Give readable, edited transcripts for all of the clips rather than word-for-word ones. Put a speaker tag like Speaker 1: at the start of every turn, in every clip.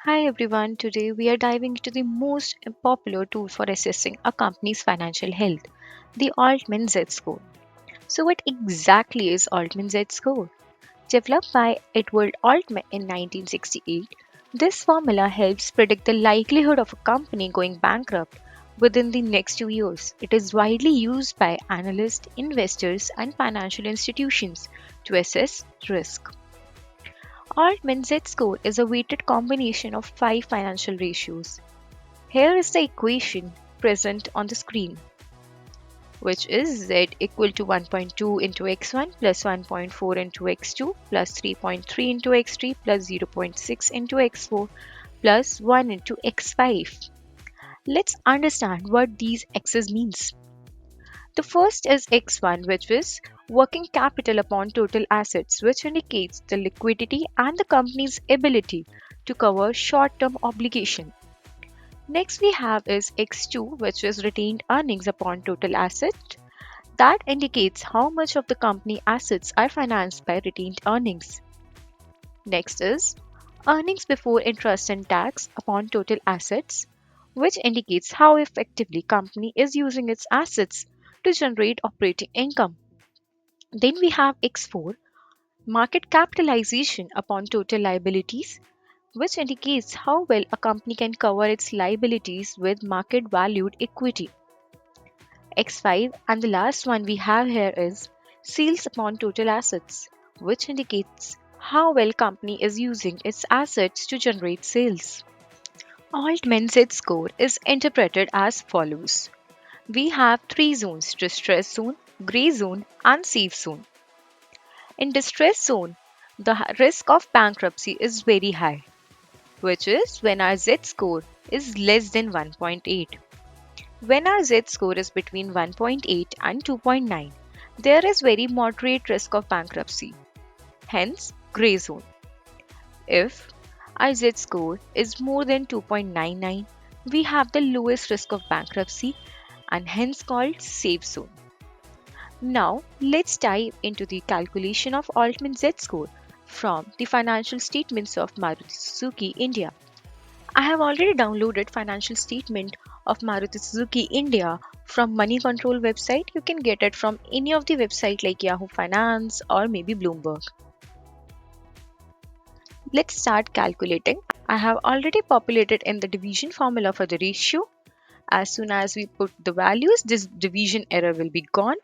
Speaker 1: Hi everyone, today we are diving into the most popular tool for assessing a company's financial health, the Altman Z-Score. So, what exactly is Altman Z-Score? Developed by Edward Altman in 1968, this formula helps predict the likelihood of a company going bankrupt within the next 2 years. It is widely used by analysts, investors, and financial institutions to assess risk. Altman Z-score is a weighted combination of five financial ratios. Here is the equation present on the screen, which is Z equal to 1.2 into x1 plus 1.4 into x2 plus 3.3 into x3 plus 0.6 into x4 plus 1 into x5. Let's understand what these x's means. The first is x1, which is working capital upon total assets, which indicates the liquidity and the company's ability to cover short-term obligation. Next we have is x2, which is retained earnings upon total asset. That indicates how much of the company assets are financed by retained earnings. Next is earnings before interest and tax upon total assets, which indicates how effectively company is using its assets to generate operating income. Then we have X4, market capitalization upon total liabilities, which indicates how well a company can cover its liabilities with market valued equity. X5 and the last one we have here is sales upon total assets, which indicates how well company is using its assets to generate sales. Altman Z-score is interpreted as follows. We have three zones: distress zone, gray zone, and safe zone. In distress zone, the risk of bankruptcy is very high, which is when our Z-score is less than 1.8. When our Z-score is between 1.8 and 2.9, there is very moderate risk of bankruptcy, hence gray zone. If our Z-score is more than 2.99, we have the lowest risk of bankruptcy and hence called safe zone. Now, let's dive into the calculation of Altman Z-score from the financial statements of Maruti Suzuki India. I have already downloaded financial statement of Maruti Suzuki India from Money Control website. You can get it from any of the website like Yahoo Finance or maybe Bloomberg. Let's start calculating. I have already populated in the division formula for the ratio. As soon as we put the values, this division error will be gone.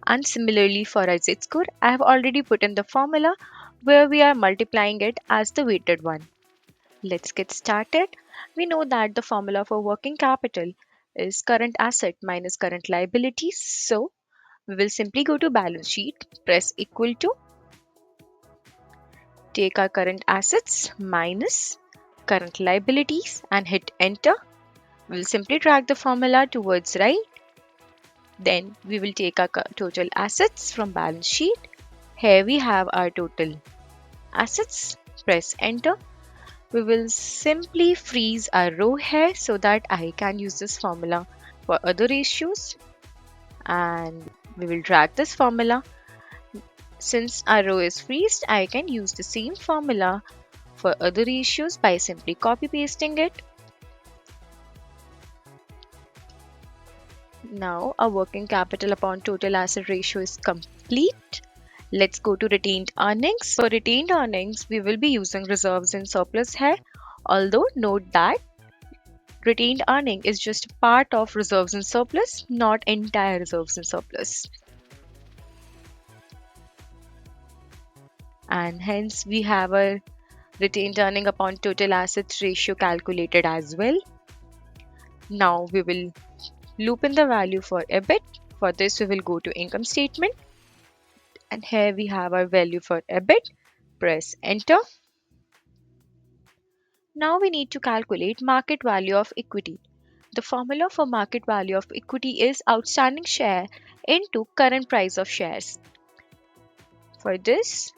Speaker 1: And similarly for our Z-score, I have already put in the formula where we are multiplying it as the weighted one. Let's get started. We know that the formula for working capital is current asset minus current liabilities. So we will simply go to balance sheet, press equal to, take our current assets minus current liabilities and hit enter. We'll simply drag the formula towards right. Then we will take our total assets from balance sheet. Here we have our total assets. Press enter. We will simply freeze our row here so that I can use this formula for other ratios, and we will drag this formula. Since our row is freezed, I can use the same formula for other ratios by simply copy pasting it. Now our working capital upon total asset ratio is complete. Let's go to retained earnings. For retained earnings, we will be using reserves and surplus here. Although note that retained earning is just part of reserves and surplus, not entire reserves and surplus. And hence we have a retained earning upon total assets ratio calculated as well. Now we will loop in the value for EBIT. For this we will go to income statement, and here we have our value for EBIT. Press enter. Now we need to calculate market value of equity. The formula for market value of equity is outstanding share into current price of shares. For this,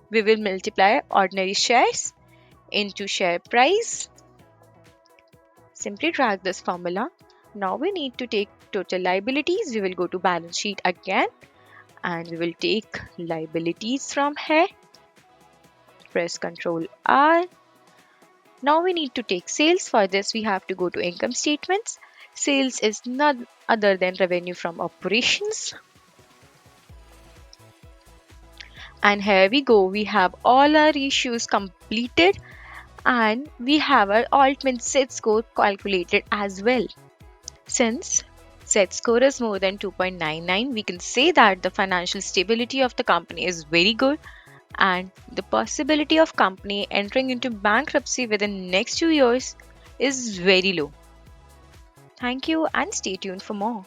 Speaker 1: we will multiply ordinary shares into share price. Simply drag this formula. Now we need to take total liabilities. We will go to balance sheet again and we will take liabilities from here. Press Ctrl R. Now we need to take sales. For this, we have to go to income statements. Sales is none other than revenue from operations. And here we go. We have all our issues completed and we have our Altman Z-Score calculated as well. Since Z-Score is more than 2.99, we can say that the financial stability of the company is very good and the possibility of company entering into bankruptcy within next 2 years is very low. Thank you and stay tuned for more.